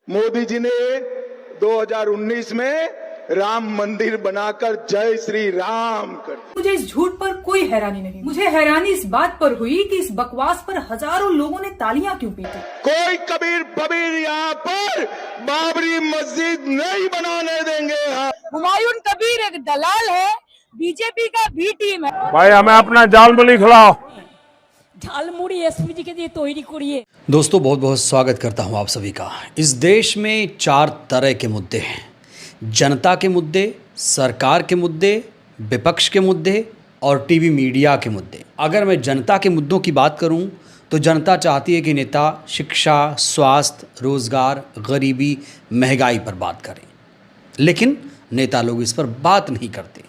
मोदी जी ने 2019 में राम मंदिर बनाकर जय श्री राम कर दिया। मुझे इस झूठ पर कोई हैरानी नहीं। मुझे हैरानी इस बात पर हुई कि इस बकवास पर हजारों लोगों ने तालियां क्यों पीटी। कोई कबीर फबीर यहाँ पर बाबरी मस्जिद नहीं बनाने देंगे। हुमायूं कबीर एक दलाल है, बीजेपी का बी टीम है। भाई हमें अपना जाल मुड़ी खिलाओ। झालमुड़ी एसपी जी के लिए तैयारी करिए। दोस्तों बहुत बहुत स्वागत करता हूं आप सभी का। इस देश में चार तरह के मुद्दे हैं: जनता के मुद्दे, सरकार के मुद्दे, विपक्ष के मुद्दे और टीवी मीडिया के मुद्दे। अगर मैं जनता के मुद्दों की बात करूं तो जनता चाहती है कि नेता शिक्षा, स्वास्थ्य, रोजगार, गरीबी, महंगाई पर बात करें, लेकिन नेता लोग इस पर बात नहीं करते।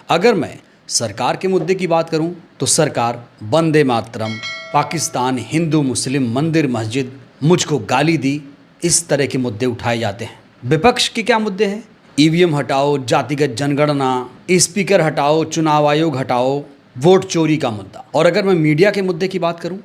अगर मैं सरकार के मुद्दे की बात करूं तो सरकार वंदे मातरम, पाकिस्तान, हिंदू मुस्लिम, मंदिर मस्जिद, मुझको गाली दी, इस तरह के मुद्दे उठाए जाते हैं। विपक्ष के क्या मुद्दे हैं? ईवीएम हटाओ, जातिगत जनगणना, स्पीकर हटाओ, चुनाव आयोग हटाओ, वोट चोरी का मुद्दा। और अगर मैं मीडिया के मुद्दे की बात करूं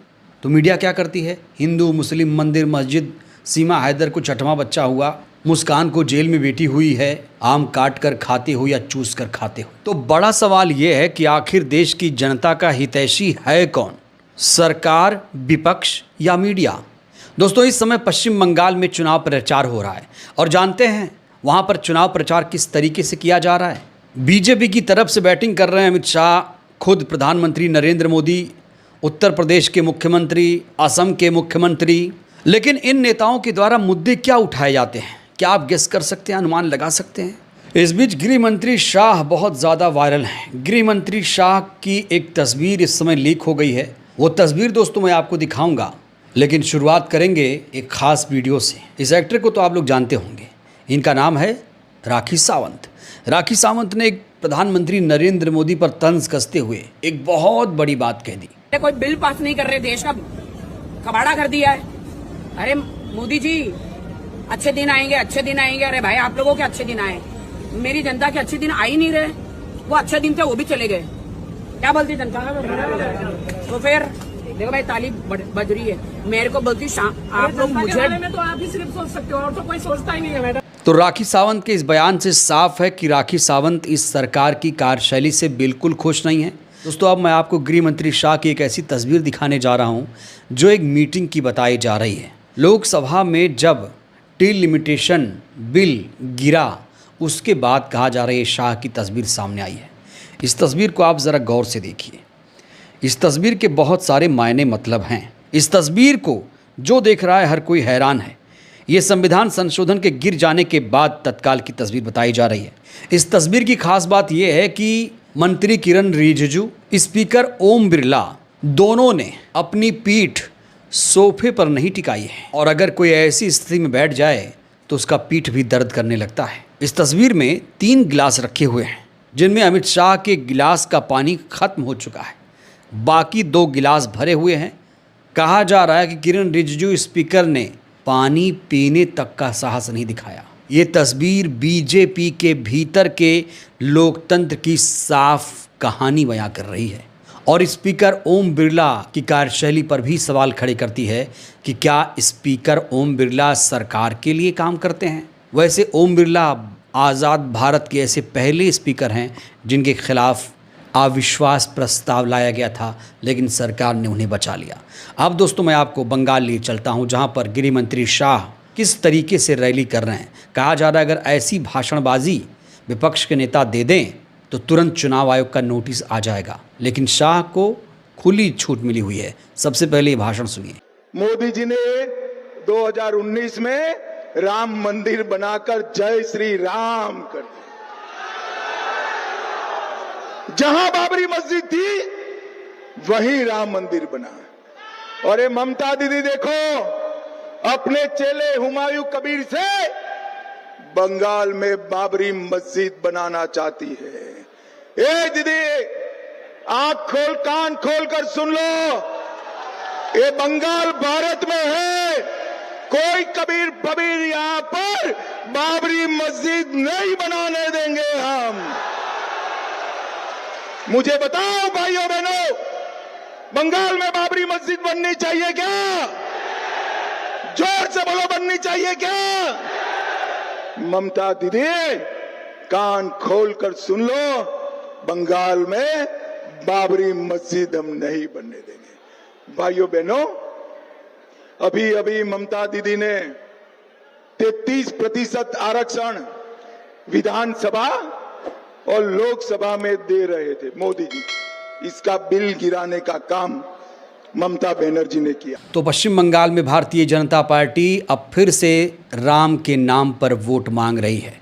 तो मीडिया क्या करती है? हिंदू मुस्लिम, मंदिर मस्जिद, सीमा हैदर को 6वां बच्चा हुआ, मुस्कान को जेल में बैठी हुई है, आम काट कर खाते हो या चूस कर खाते हो। तो बड़ा सवाल ये है कि आखिर देश की जनता का हितैषी है कौन? सरकार, विपक्ष या मीडिया? दोस्तों इस समय पश्चिम बंगाल में चुनाव प्रचार हो रहा है और जानते हैं वहाँ पर चुनाव प्रचार किस तरीके से किया जा रहा है। बीजेपी की तरफ से बैटिंग कर रहे हैं अमित शाह, खुद प्रधानमंत्री नरेंद्र मोदी, उत्तर प्रदेश के मुख्यमंत्री, असम के मुख्यमंत्री। लेकिन इन नेताओं के द्वारा मुद्दे क्या उठाए जाते हैं? क्या आप गेस कर सकते हैं, अनुमान लगा सकते हैं? इस बीच गृह मंत्री शाह बहुत ज़्यादा वायरल हैं। गृह मंत्री शाह की एक तस्वीर इस समय लीक हो गई है। वो तस्वीर दोस्तों मैं आपको दिखाऊंगा, लेकिन शुरुआत करेंगे एक खास वीडियो से। इस एक्टर को तो आप लोग जानते होंगे, इनका नाम है राखी सावंत। राखी सावंत ने एक प्रधानमंत्री नरेंद्र मोदी पर तंज कसते हुए एक बहुत बड़ी बात कह दी। कोई बिल पास नहीं कर रहे, देश का कबाड़ा कर दिया है। अरे मोदी जी, अच्छे दिन आएंगे, अच्छे दिन आएंगे। अरे भाई आप लोगों के अच्छे दिन आए, मेरी जनता के अच्छे दिन आ ही नहीं रहे। वो अच्छे दिन थे, वो भी चले गए। क्या बोलती जनता? तो फिर देखो भाई, ताली बज रही है, मेरे को बोलती आप लोग मुझे तो आप ही सिर्फ सोच सकते हो, और तो कोई सोचता ही नहीं है मैडम। तो राखी सावंत के इस बयान से साफ है कि राखी सावंत इस सरकार की कार्यशैली से बिल्कुल खुश नहीं है। दोस्तों अब मैं आपको गृह मंत्री शाह की एक ऐसी तस्वीर दिखाने जा रहा हूं जो एक मीटिंग की बताई जा रही है। लोकसभा में जब टील लिमिटेशन बिल गिरा, उसके बाद कहा जा रहा है शाह की तस्वीर सामने आई है। इस तस्वीर को आप ज़रा गौर से देखिए। इस तस्वीर के बहुत सारे मायने मतलब हैं। इस तस्वीर को जो देख रहा है हर कोई हैरान है। ये संविधान संशोधन के गिर जाने के बाद तत्काल की तस्वीर बताई जा रही है। इस तस्वीर की खास बात यह है कि मंत्री किरण रिजिजू, स्पीकर ओम बिरला, दोनों ने अपनी पीठ सोफे पर नहीं टिकाई है, और अगर कोई ऐसी स्थिति में बैठ जाए तो उसका पीठ भी दर्द करने लगता है। इस तस्वीर में 3 गिलास रखे हुए हैं, जिनमें अमित शाह के गिलास का पानी खत्म हो चुका है, बाकी 2 गिलास भरे हुए हैं। कहा जा रहा है कि किरण रिजिजू स्पीकर ने पानी पीने तक का साहस नहीं दिखाया। ये तस्वीर बीजेपी के भीतर के लोकतंत्र की साफ कहानी बयां कर रही है और स्पीकर ओम बिरला की कार्यशैली पर भी सवाल खड़े करती है कि क्या स्पीकर ओम बिरला सरकार के लिए काम करते हैं? वैसे ओम बिरला आज़ाद भारत के ऐसे पहले स्पीकर हैं जिनके खिलाफ अविश्वास प्रस्ताव लाया गया था, लेकिन सरकार ने उन्हें बचा लिया। अब दोस्तों मैं आपको बंगाल लिए चलता हूं, जहां पर गृह मंत्री शाह किस तरीके से रैली कर रहे हैं। कहा जा रहा है अगर ऐसी भाषणबाजी विपक्ष के नेता दे दें तो तुरंत चुनाव आयोग का नोटिस आ जाएगा, लेकिन शाह को खुली छूट मिली हुई है। सबसे पहले ये भाषण सुनिए। मोदी जी ने 2019 में राम मंदिर बनाकर जय श्री राम कर दिया। जहां बाबरी मस्जिद थी वहीं राम मंदिर बना। और ये ममता दीदी देखो, अपने चेले हुमायूं कबीर से बंगाल में बाबरी मस्जिद बनाना चाहती है। ए दीदी, आंख खोल, कान खोल कर सुन लो, ये बंगाल भारत में है। कोई कबीर फबीर यहां पर बाबरी मस्जिद नहीं बनाने देंगे हम। मुझे बताओ भाइयों बहनों, बंगाल में बाबरी मस्जिद बननी चाहिए क्या? जोर से बोलो, बननी चाहिए क्या? ममता दीदी, कान खोलकर सुन लो, बंगाल में बाबरी मस्जिद हम नहीं बनने देंगे। भाइयों बहनों, अभी अभी ममता दीदी ने 33% आरक्षण विधानसभा और लोकसभा में दे रहे थे मोदी जी, इसका बिल गिराने का काम ममता बनर्जी ने किया। तो पश्चिम बंगाल में भारतीय जनता पार्टी अब फिर से राम के नाम पर वोट मांग रही है।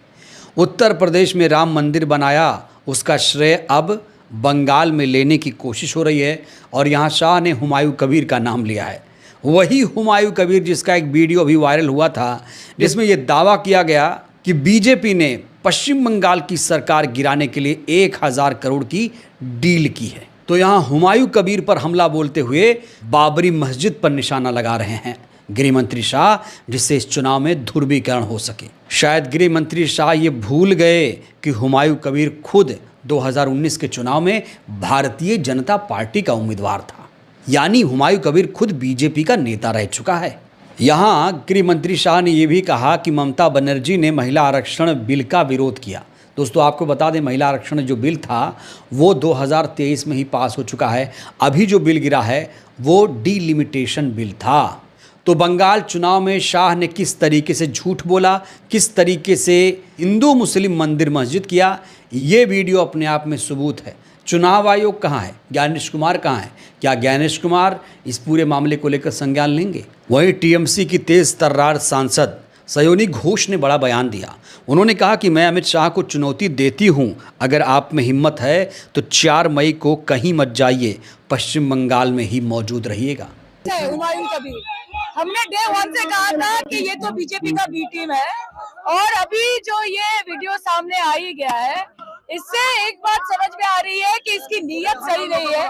उत्तर प्रदेश में राम मंदिर बनाया, उसका श्रेय अब बंगाल में लेने की कोशिश हो रही है और यहाँ शाह ने हुमायूं कबीर का नाम लिया है। वही हुमायूं कबीर जिसका एक वीडियो अभी वायरल हुआ था, जिसमें यह दावा किया गया कि बीजेपी ने पश्चिम बंगाल की सरकार गिराने के लिए 1000 करोड़ की डील की है। तो यहाँ हुमायूं कबीर पर हमला बोलते हुए बाबरी मस्जिद पर निशाना लगा रहे हैं गृह मंत्री शाह, जिससे इस चुनाव में ध्रुवीकरण हो सके। शायद गृह मंत्री शाह ये भूल गए कि हुमायूं कबीर खुद 2019 के चुनाव में भारतीय जनता पार्टी का उम्मीदवार था, यानी हुमायूं कबीर खुद बीजेपी का नेता रह चुका है। यहाँ गृह मंत्री शाह ने यह भी कहा कि ममता बनर्जी ने महिला आरक्षण बिल का विरोध किया। दोस्तों, आपको बता दें, महिला आरक्षण जो बिल था वो 2023 में ही पास हो चुका है। अभी जो बिल गिरा है वो डिलिमिटेशन बिल था। तो बंगाल चुनाव में शाह ने किस तरीके से झूठ बोला, किस तरीके से हिंदू मुस्लिम मंदिर मस्जिद किया, ये वीडियो अपने आप में सबूत है। चुनाव आयोग कहाँ है? ज्ञानेश कुमार कहाँ है? क्या ज्ञानेश कुमार इस पूरे मामले को लेकर संज्ञान लेंगे? वहीं टीएमसी की तेज तर्रार सांसद सयोनी घोष ने बड़ा बयान दिया। उन्होंने कहा कि मैं अमित शाह को चुनौती देती हूं, अगर आप में हिम्मत है तो 4 मई को कहीं मत जाइए, पश्चिम बंगाल में ही मौजूद रहिएगा। हुमायूं कबीर, हमने डे 1 से कहा था कि ये तो बीजेपी का बी टीम है, और अभी जो ये वीडियो सामने आ ही गया है, इससे एक बात समझ में आ रही है कि इसकी नीयत सही नहीं है।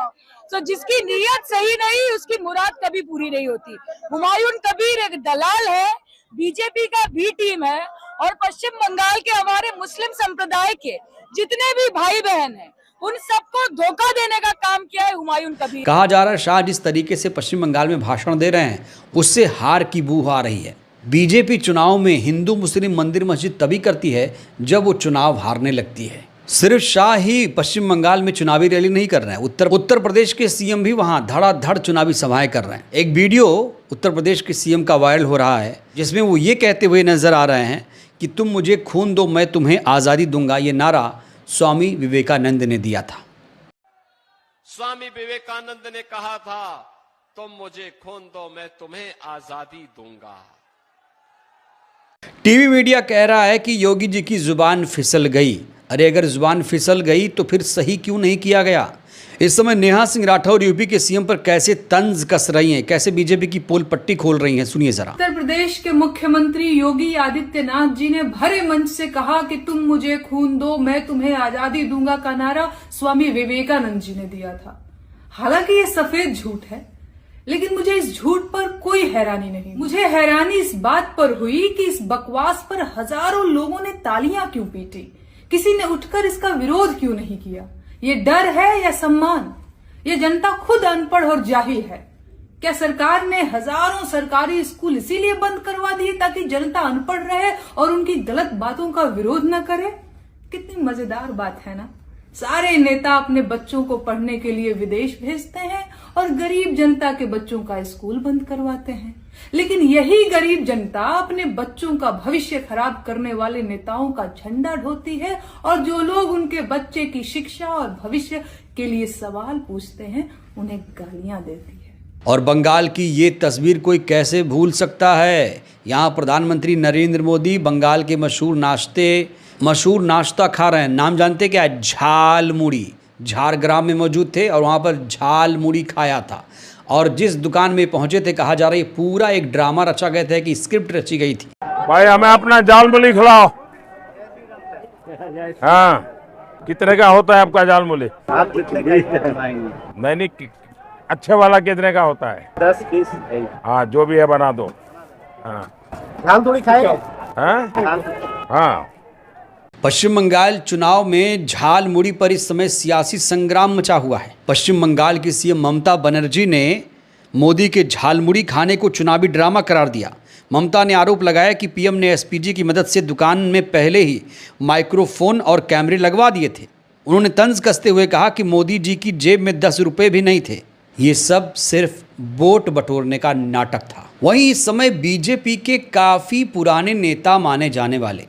तो जिसकी नीयत सही नहीं, उसकी मुराद कभी पूरी नहीं होती। हुमायूं कबीर एक दलाल है, बीजेपी का बी टीम है, और पश्चिम बंगाल के हमारे मुस्लिम संप्रदाय के जितने भी भाई बहन हैं, उन सबको धोखा देने का काम किया है हुमायूं कबीर। कहा जा रहा है शाह जिस तरीके से पश्चिम बंगाल में भाषण दे रहे हैं, उससे हार की बू आ रही है। बीजेपी चुनाव में हिंदू मुस्लिम मंदिर मस्जिद तभी करती है जब वो चुनाव हारने लगती है। सिर्फ शाह ही पश्चिम बंगाल में चुनावी रैली नहीं कर रहे हैं, उत्तर प्रदेश के सीएम भी वहां धड़ाधड़ चुनावी सभाएं कर रहे हैं। एक वीडियो उत्तर प्रदेश के सीएम का वायरल हो रहा है, जिसमें वो ये कहते हुए नजर आ रहे हैं कि तुम मुझे खून दो, मैं तुम्हें आज़ादी दूंगा। ये नारा स्वामी विवेकानंद ने दिया था। स्वामी विवेकानंद ने कहा था, तुम मुझे खून दो, मैं तुम्हें आजादी दूंगा। टीवी मीडिया कह रहा है कि योगी जी की जुबान फिसल गई। अरे अगर जुबान फिसल गई तो फिर सही क्यों नहीं किया गया? इस समय नेहा सिंह राठौर यूपी के सीएम पर कैसे तंज कस रही हैं, कैसे बीजेपी की पोल पट्टी खोल रही हैं, सुनिए जरा। उत्तर प्रदेश के मुख्यमंत्री योगी आदित्यनाथ जी ने भरे मंच से कहा कि तुम मुझे खून दो, मैं तुम्हें आजादी दूंगा का नारा स्वामी विवेकानंद जी ने दिया था। हालांकि ये सफेद झूठ है, लेकिन मुझे इस झूठ पर कोई हैरानी नहीं। मुझे हैरानी इस बात पर हुई कि इस बकवास पर हजारों लोगों ने तालियां क्यों पीटी, किसी ने उठकर इसका विरोध क्यों नहीं किया। ये डर है या सम्मान? ये जनता खुद अनपढ़ और जाहिल है। क्या सरकार ने हजारों सरकारी स्कूल इसीलिए बंद करवा दिए ताकि जनता अनपढ़ रहे और उनकी गलत बातों का विरोध न करे? कितनी मजेदार बात है ना। सारे नेता अपने बच्चों को पढ़ने के लिए विदेश भेजते हैं और गरीब जनता के बच्चों का स्कूल बंद करवाते हैं, लेकिन यही गरीब जनता अपने बच्चों का भविष्य खराब करने वाले नेताओं का झंडा ढोती है, और जो लोग उनके बच्चे की शिक्षा और भविष्य के लिए सवाल पूछते हैं उन्हें गालियां देती है। और बंगाल की ये तस्वीर कोई कैसे भूल सकता है? यहाँ प्रधानमंत्री नरेंद्र मोदी बंगाल के मशहूर नाश्ता खा रहे हैं। नाम जानते क्या? झाल मुड़ी। झारग्राम में मौजूद थे और वहाँ पर झाल मुड़ी खाया था। और जिस दुकान में पहुंचे थे, कहा जा रहा है पूरा एक ड्रामा रचा गया था, कि स्क्रिप्ट रची गई थी। भाई हमें अपना जाल मूली खिलाओ। हाँ, कितने का होता है आपका जाल मूली? आप कितने का नहीं, अच्छे वाला कितने का होता है? 10 पीस। हाँ, जो भी है बना दो। हाँ, झाल थोड़ी खाएगा। हाँ। पश्चिम बंगाल चुनाव में झाल मुड़ी पर इस समय सियासी संग्राम मचा हुआ है। पश्चिम बंगाल की सीएम ममता बनर्जी ने मोदी के झाल मुड़ी खाने को चुनावी ड्रामा करार दिया। ममता ने आरोप लगाया कि पीएम ने एसपीजी की मदद से दुकान में पहले ही माइक्रोफोन और कैमरे लगवा दिए थे। उन्होंने तंज कसते हुए कहा कि मोदी जी की जेब में 10 रुपये भी नहीं थे, ये सब सिर्फ वोट बटोरने का नाटक था। वहीं इस समय बीजेपी के काफ़ी पुराने नेता माने जाने वाले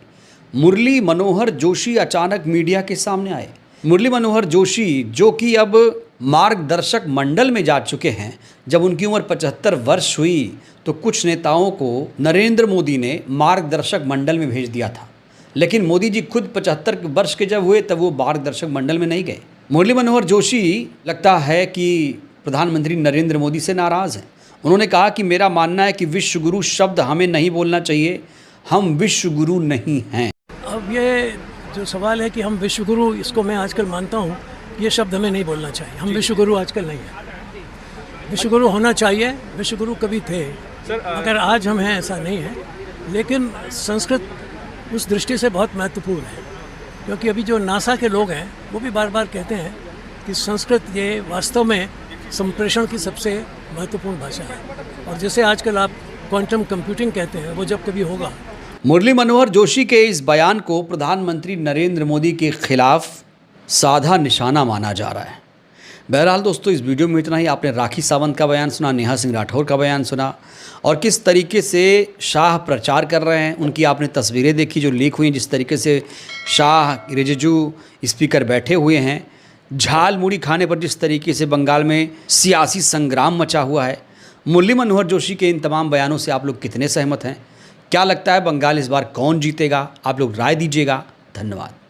मुरली मनोहर जोशी अचानक मीडिया के सामने आए। मुरली मनोहर जोशी, जो कि अब मार्गदर्शक मंडल में जा चुके हैं, जब उनकी उम्र 75 वर्ष हुई तो कुछ नेताओं को नरेंद्र मोदी ने मार्गदर्शक मंडल में भेज दिया था, लेकिन मोदी जी खुद 75 वर्ष के जब हुए तब वो मार्गदर्शक मंडल में नहीं गए। मुरली मनोहर जोशी लगता है कि प्रधानमंत्री नरेंद्र मोदी से नाराज़ हैं। उन्होंने कहा कि मेरा मानना है कि विश्व गुरु शब्द हमें नहीं बोलना चाहिए, हम विश्व गुरु नहीं हैं। अब ये जो सवाल है कि हम विश्व गुरु, इसको मैं आजकल मानता हूँ, ये शब्द हमें नहीं बोलना चाहिए। हम विश्व गुरु आजकल नहीं हैं। विश्व गुरु होना चाहिए, विश्व गुरु कभी थे, अगर आज हम हैं ऐसा नहीं है। लेकिन संस्कृत उस दृष्टि से बहुत महत्वपूर्ण है, क्योंकि अभी जो नासा के लोग हैं वो भी बार बार कहते हैं कि संस्कृत ये वास्तव में संप्रेषण की सबसे महत्वपूर्ण भाषा है। और जैसे आजकल आप क्वांटम कंप्यूटिंग कहते हैं, वो जब कभी होगा। मुरली मनोहर जोशी के इस बयान को प्रधानमंत्री नरेंद्र मोदी के खिलाफ साधा निशाना माना जा रहा है। बहरहाल दोस्तों, इस वीडियो में इतना ही। आपने राखी सावंत का बयान सुना, नेहा सिंह राठौर का बयान सुना, और किस तरीके से शाह प्रचार कर रहे हैं उनकी आपने तस्वीरें देखी जो लीक हुई। जिस तरीके से शाह, रिजिजू स्पीकर बैठे हुए हैं, झाल मुड़ी खाने पर जिस तरीके से बंगाल में सियासी संग्राम मचा हुआ है। मुरली मनोहर जोशी के इन तमाम बयानों से आप लोग कितने सहमत हैं? क्या लगता है बंगाल इस बार कौन जीतेगा? आप लोग राय दीजिएगा। धन्यवाद।